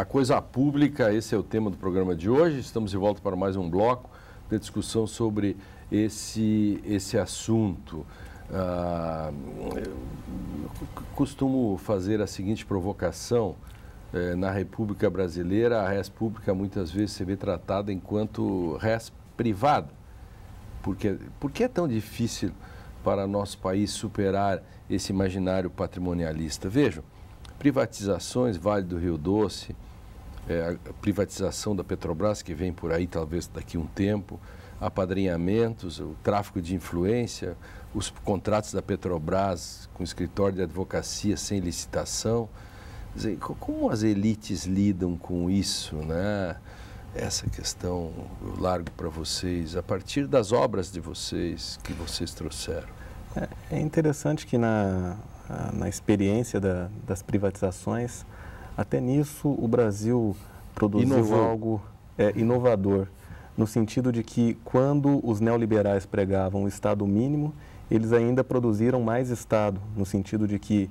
A coisa pública, esse é o tema do programa de hoje. Estamos de volta para mais um bloco de discussão sobre esse assunto. Eu costumo fazer a seguinte provocação. Na República Brasileira, a res pública muitas vezes se vê tratada enquanto res privada. Por que é tão difícil para nosso país superar esse imaginário patrimonialista? Vejam, privatizações, Vale do Rio Doce, a privatização da Petrobras, que vem por aí talvez daqui a um tempo, apadrinhamentos, o tráfico de influência, os contratos da Petrobras com escritório de advocacia sem licitação. Quer dizer, como as elites lidam com isso, né? Essa questão eu largo para vocês, a partir das obras de vocês, que vocês trouxeram. É interessante que na experiência das privatizações, até nisso o Brasil produziu algo inovador, no sentido de que quando os neoliberais pregavam o Estado mínimo, eles ainda produziram mais Estado, no sentido de que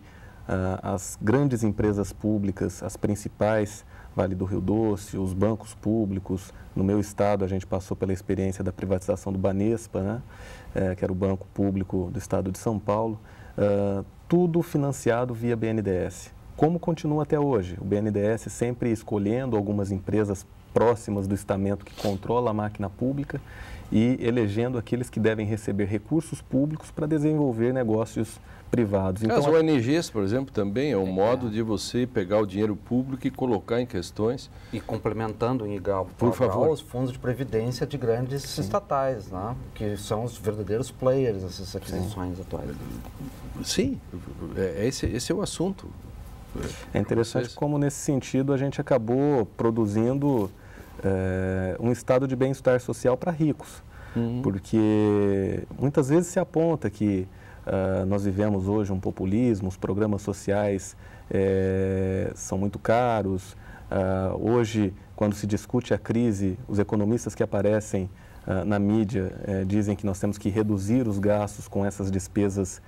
as grandes empresas públicas, as principais, Vale do Rio Doce, os bancos públicos, no meu estado a gente passou pela experiência da privatização do Banespa, né? Que era o banco público do estado de São Paulo, tudo financiado via BNDES. Como continua até hoje, o BNDES sempre escolhendo algumas empresas próximas do estamento que controla a máquina pública e elegendo aqueles que devem receber recursos públicos para desenvolver negócios privados. Então, as ONGs, por exemplo, também é um modo de você pegar o dinheiro público e colocar em questões. E complementando, Igal, por favor, os fundos de previdência de grandes estatais, né? Que são os verdadeiros players dessas aquisições atuais. Sim, esse é o assunto. É interessante como, nesse sentido, a gente acabou produzindo um estado de bem-estar social para ricos. Porque muitas vezes se aponta que nós vivemos hoje um populismo, os programas sociais são muito caros. Hoje, quando se discute a crise, os economistas que aparecem na mídia dizem que nós temos que reduzir os gastos com essas despesas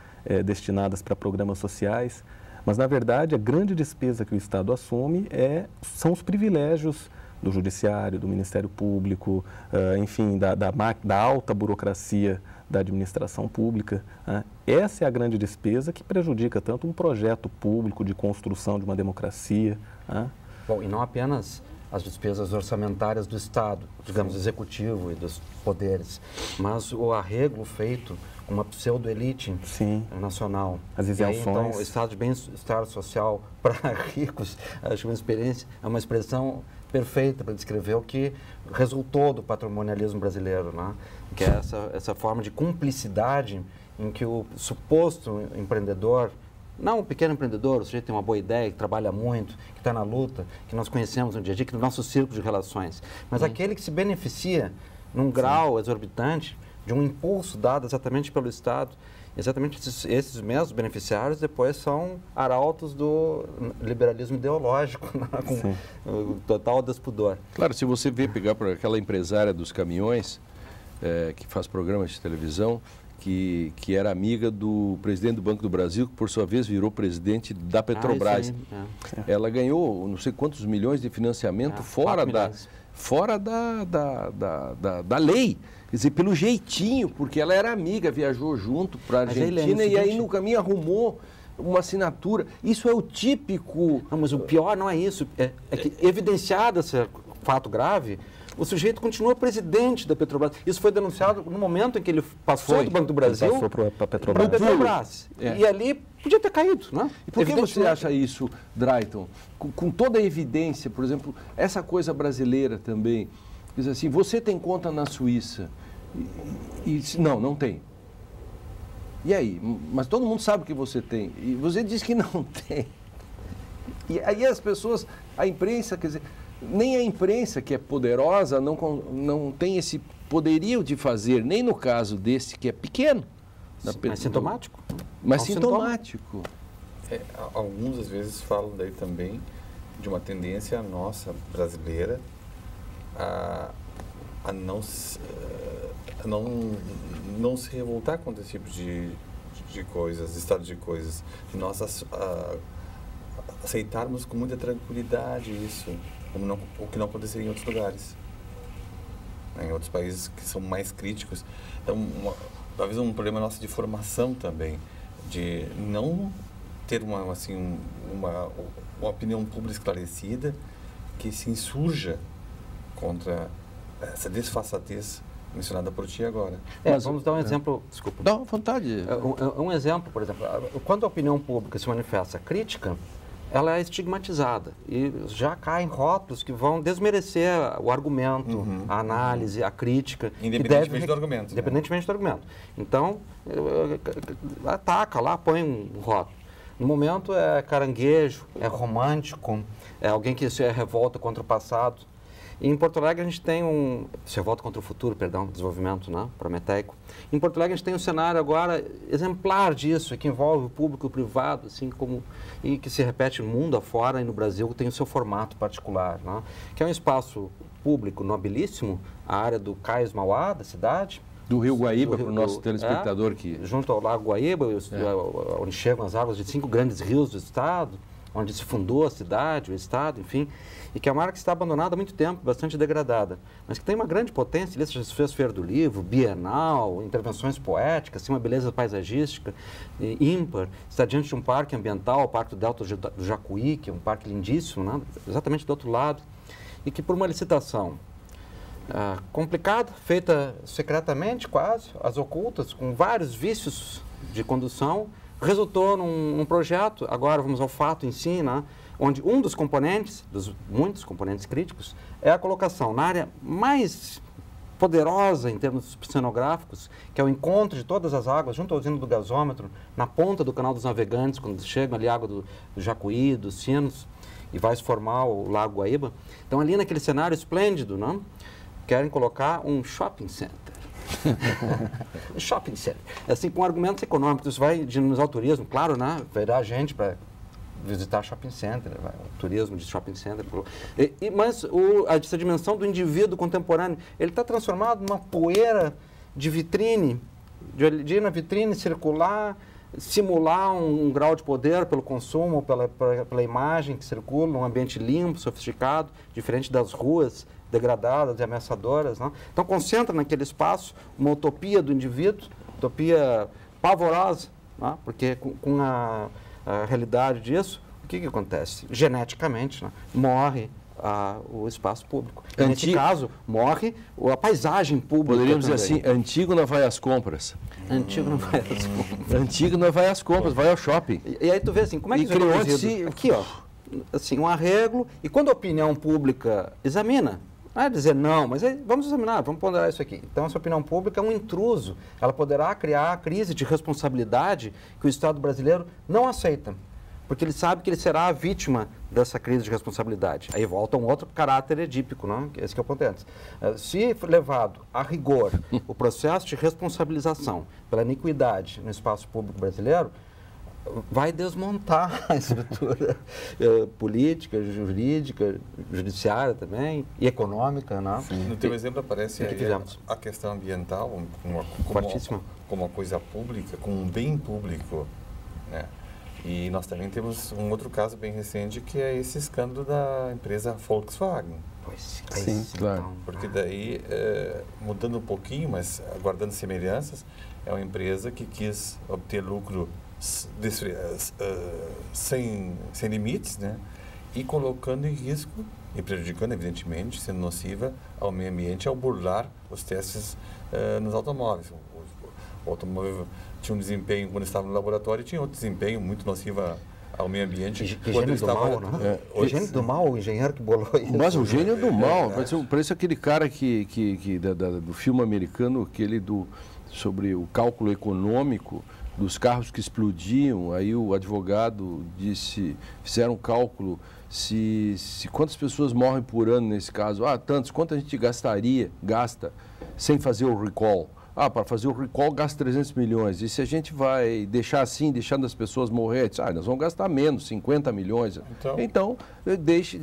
destinadas para programas sociais. Mas, na verdade, a grande despesa que o Estado assume são os privilégios do Judiciário, do Ministério Público, enfim, da alta burocracia da administração pública. Essa é a grande despesa que prejudica tanto um projeto público de construção de uma democracia. Bom, e não apenas as despesas orçamentárias do Estado, digamos, executivo e dos poderes, mas o arrego feito com uma pseudo-elite nacional. As isenções. Então, o estado de bem-estar social para ricos, acho que é uma expressão perfeita para descrever o que resultou do patrimonialismo brasileiro, né? Que é essa forma de cumplicidade em que o suposto empreendedor, não o pequeno empreendedor, o sujeito tem uma boa ideia, que trabalha muito, que está na luta, que nós conhecemos no dia a dia, que é do nosso círculo de relações, mas aquele que se beneficia num grau exorbitante de um impulso dado exatamente pelo Estado. Exatamente esses mesmos beneficiários depois são arautos do liberalismo ideológico, né? Com total despudor. Claro, se você pegar para aquela empresária dos caminhões, que faz programas de televisão, que era amiga do presidente do Banco do Brasil, que por sua vez virou presidente da Petrobras. Ela ganhou não sei quantos milhões de financiamento fora da lei. Quer dizer, pelo jeitinho, porque ela era amiga, viajou junto para a Argentina e aí no caminho arrumou uma assinatura. Isso é o típico... Não, mas o pior não é isso. É que, evidenciado esse fato grave, o sujeito continua presidente da Petrobras. Isso foi denunciado no momento em que ele passou do Banco do Brasil para a Petrobras. E ali podia ter caído, né? E por que você acha isso, Drayton? Com toda a evidência, por exemplo, essa coisa brasileira também. Diz assim, você tem conta na Suíça? Não tem. E aí? Mas todo mundo sabe que você tem. E você diz que não tem. E aí as pessoas, a imprensa, quer dizer, nem a imprensa que é poderosa não tem esse poderio de fazer, nem no caso desse que é pequeno. Mas sintomático. Mas sintomático. Alguns às vezes falam daí também de uma tendência nossa, brasileira, a não se revoltar contra esse tipo de coisas, estado de coisas. De nós aceitarmos com muita tranquilidade isso, o que não aconteceria em outros lugares, né, em outros países que são mais críticos. Então, talvez um problema nosso de formação também, de não ter uma opinião pública esclarecida que se insurja contra essa desfaçatez mencionada por ti agora. Mas vamos dar um exemplo, desculpa. Dá vontade. Um exemplo, por exemplo, quando a opinião pública se manifesta crítica, ela é estigmatizada e já caem rótulos que vão desmerecer o argumento, a análise, a crítica. Independentemente do argumento. Independentemente do argumento. Então, ataca lá, põe um rótulo. No momento é caranguejo, é romântico, é alguém que se revolta contra o passado. E em Porto Alegre a gente tem se revolta contra o futuro, perdão, desenvolvimento, né, prometeico. Em Porto Alegre a gente tem um cenário agora exemplar disso, que envolve o público e o privado, assim como, e que se repete no mundo afora e no Brasil tem o seu formato particular, né, que é um espaço público nobilíssimo, a área do Cais Mauá, da cidade. Do Rio Guaíba, para o nosso telespectador que... Junto ao Lago Guaíba, onde chegam as águas de 5 grandes rios do estado, onde se fundou a cidade, o estado, enfim, e que é uma área que está abandonada há muito tempo, bastante degradada, mas que tem uma grande potência. Ali já se fez Feira do Livro, Bienal, intervenções poéticas, uma beleza paisagística ímpar. Está diante de um parque ambiental, o Parque do Delta do Jacuí, que é um parque lindíssimo, né? Exatamente do outro lado, e que por uma licitação complicada, feita secretamente quase, às ocultas, com vários vícios de condução, resultou num projeto, agora vamos ao fato em si, né, onde um dos componentes, dos muitos componentes críticos, é a colocação na área mais poderosa em termos cenográficos, que é o encontro de todas as águas, junto à usina do gasômetro, na ponta do Canal dos Navegantes, quando chega ali a água do Jacuí, dos Sinos, e vai se formar o Lago Guaíba. Então, ali naquele cenário esplêndido, né, querem colocar um shopping center. Shopping center. Assim, com argumentos econômicos, isso vai dinamizar o turismo, claro, né? Verá gente para visitar shopping center, o turismo de shopping center. Mas essa dimensão do indivíduo contemporâneo, ele está transformado numa poeira de vitrine, de ir na vitrine circular, simular um grau de poder pelo consumo, pela imagem que circula, num ambiente limpo, sofisticado, diferente das ruas degradadas e ameaçadoras, né? Então, concentra naquele espaço uma utopia do indivíduo, utopia pavorosa, né? Porque com a realidade disso, o que acontece? Geneticamente, né? Morre o espaço público. Nesse caso, morre a paisagem pública. Poderíamos dizer assim, antigo não vai às compras. Antigo não vai às compras. Antigo não vai às compras, vai ao shopping. E aí tu vê assim, como é que isso é produzido? Aqui, ó, assim, um arrego, e quando a opinião pública examina, não é dizer não, mas vamos examinar, vamos ponderar isso aqui. Então, essa opinião pública é um intruso. Ela poderá criar a crise de responsabilidade que o Estado brasileiro não aceita, porque ele sabe que ele será a vítima dessa crise de responsabilidade. Aí volta um outro caráter edípico, não? Esse que é o ponto antes. Se levado a rigor o processo de responsabilização pela iniquidade no espaço público brasileiro, vai desmontar a estrutura política, jurídica, judiciária também, e econômica, né? No teu exemplo aparece a questão ambiental como uma coisa pública, como um bem público, né? E nós também temos um outro caso bem recente, que é esse escândalo da empresa Volkswagen. Pois, sim, claro. Porque daí, mudando um pouquinho, mas guardando semelhanças, é uma empresa que quis obter lucro sem limites, né? E colocando em risco e prejudicando, evidentemente, sendo nociva ao meio ambiente ao burlar os testes nos automóveis. O automóvel tinha um desempenho, quando estava no laboratório, tinha outro desempenho muito nocivo ao meio ambiente. Gênio do mal, né? O gênio do mal, o engenheiro que bolou isso. Mas o gênio do mal, parece aquele cara do filme americano, sobre o cálculo econômico dos carros que explodiam. Aí o advogado disse, fizeram um cálculo, se quantas pessoas morrem por ano nesse caso? Tantos, quanto a gente gasta sem fazer o recall? Para fazer o recall gasta 300 milhões. E se a gente vai deixar assim, deixando as pessoas morrer, nós vamos gastar menos, 50 milhões. Então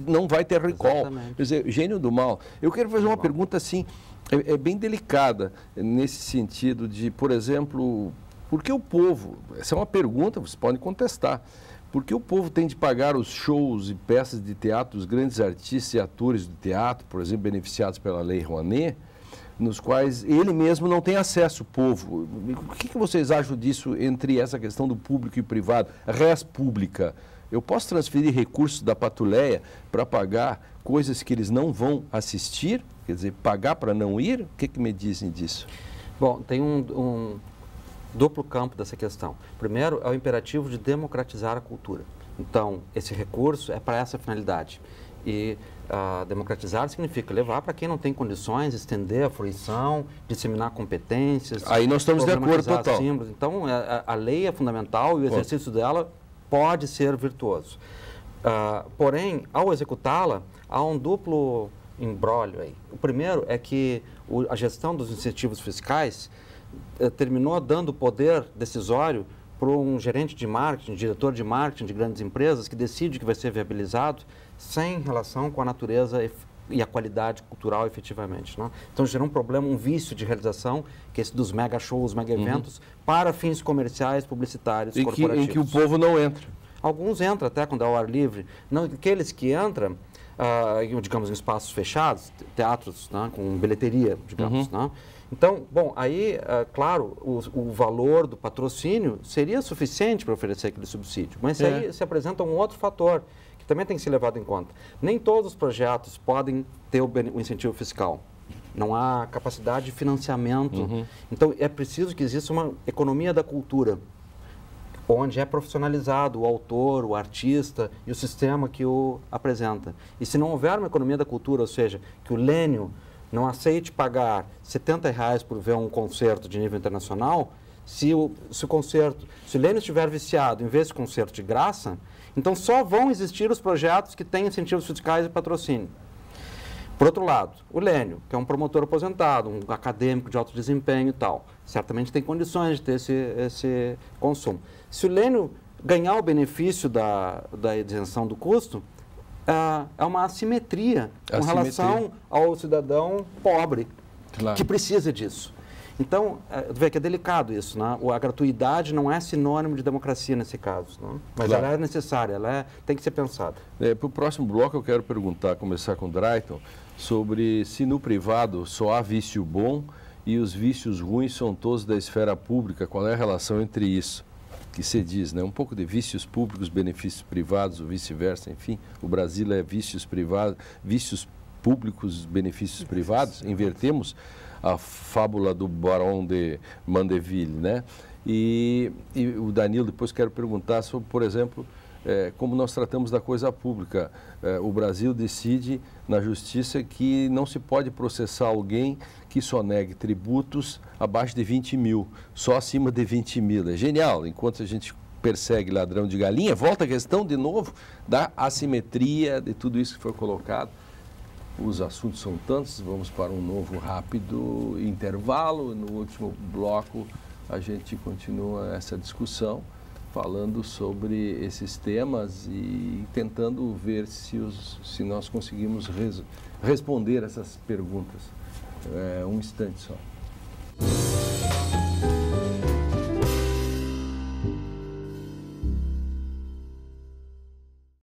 não vai ter recall. Exatamente. Quer dizer, gênio do mal. Eu quero fazer uma pergunta assim, é bem delicada, nesse sentido de, por exemplo, por que o povo, essa é uma pergunta, vocês podem contestar, Por que o povo tem de pagar os shows e peças de teatro dos grandes artistas e atores de teatro, por exemplo, beneficiados pela Lei Rouanet, nos quais ele mesmo não tem acesso, o povo? O que vocês acham disso entre essa questão do público e privado? Res pública. Eu posso transferir recursos da Patuleia para pagar coisas que eles não vão assistir? Quer dizer, pagar para não ir? O que me dizem disso? Bom, tem um duplo campo dessa questão. Primeiro, é o imperativo de democratizar a cultura. Então, esse recurso é para essa finalidade. E democratizar significa levar para quem não tem condições, estender a fruição, disseminar competências. Aí nós estamos de acordo total. Símbolos. Então, a lei é fundamental e o exercício dela pode ser virtuoso. Porém, ao executá-la, há um duplo imbróglio aí. O primeiro é que a gestão dos incentivos fiscais terminou dando poder decisório para um gerente de marketing, diretor de marketing de grandes empresas que decide que vai ser viabilizado sem relação com a natureza e a qualidade cultural efetivamente. Né? Então gerou um problema, um vício de realização, que é esse dos mega shows, mega eventos, para fins comerciais, publicitários, corporativos. Em que o povo não entra. Alguns entram até quando é ao ar livre. Não, aqueles que entram, digamos, em espaços fechados, teatros, né, com bilheteria, digamos, né? Então, bom, aí, claro, o valor do patrocínio seria suficiente para oferecer aquele subsídio, mas aí se apresenta um outro fator que também tem que ser levado em conta. Nem todos os projetos podem ter o incentivo fiscal. Não há capacidade de financiamento. Então, é preciso que exista uma economia da cultura, onde é profissionalizado o autor, o artista e o sistema que o apresenta. E se não houver uma economia da cultura, ou seja, que o Lênio não aceite pagar R$70 por ver um concerto de nível internacional, se o Lênio estiver viciado em ver esse concerto de graça, então só vão existir os projetos que têm incentivos fiscais e patrocínio. Por outro lado, o Lênio, que é um promotor aposentado, um acadêmico de alto desempenho e tal, certamente tem condições de ter esse consumo. Se o Lênio ganhar o benefício da isenção do custo, é uma assimetria com relação ao cidadão pobre, que precisa disso. Então, vê que é delicado isso, né? A gratuidade não é sinônimo de democracia nesse caso, né? Mas ela é necessária, tem que ser pensada. Para o próximo bloco eu quero começar com o Drayton, sobre se no privado só há vício bom e os vícios ruins são todos da esfera pública, qual é a relação entre isso? Que se diz, né? Um pouco de vícios públicos, benefícios privados, ou vice-versa, enfim, o Brasil é vícios públicos, benefícios privados, invertemos a fábula do Barão de Mandeville, né? E o Danilo, depois quero perguntar sobre, por exemplo, como nós tratamos da coisa pública. O Brasil decide na justiça que não se pode processar alguém que só negue tributos abaixo de 20 mil, só acima de 20 mil. É genial, enquanto a gente persegue ladrão de galinha, volta a questão de novo da assimetria de tudo isso que foi colocado. Os assuntos são tantos, vamos para um novo rápido intervalo. No último bloco a gente continua essa discussão, falando sobre esses temas e tentando ver se nós conseguimos responder essas perguntas. Um instante só.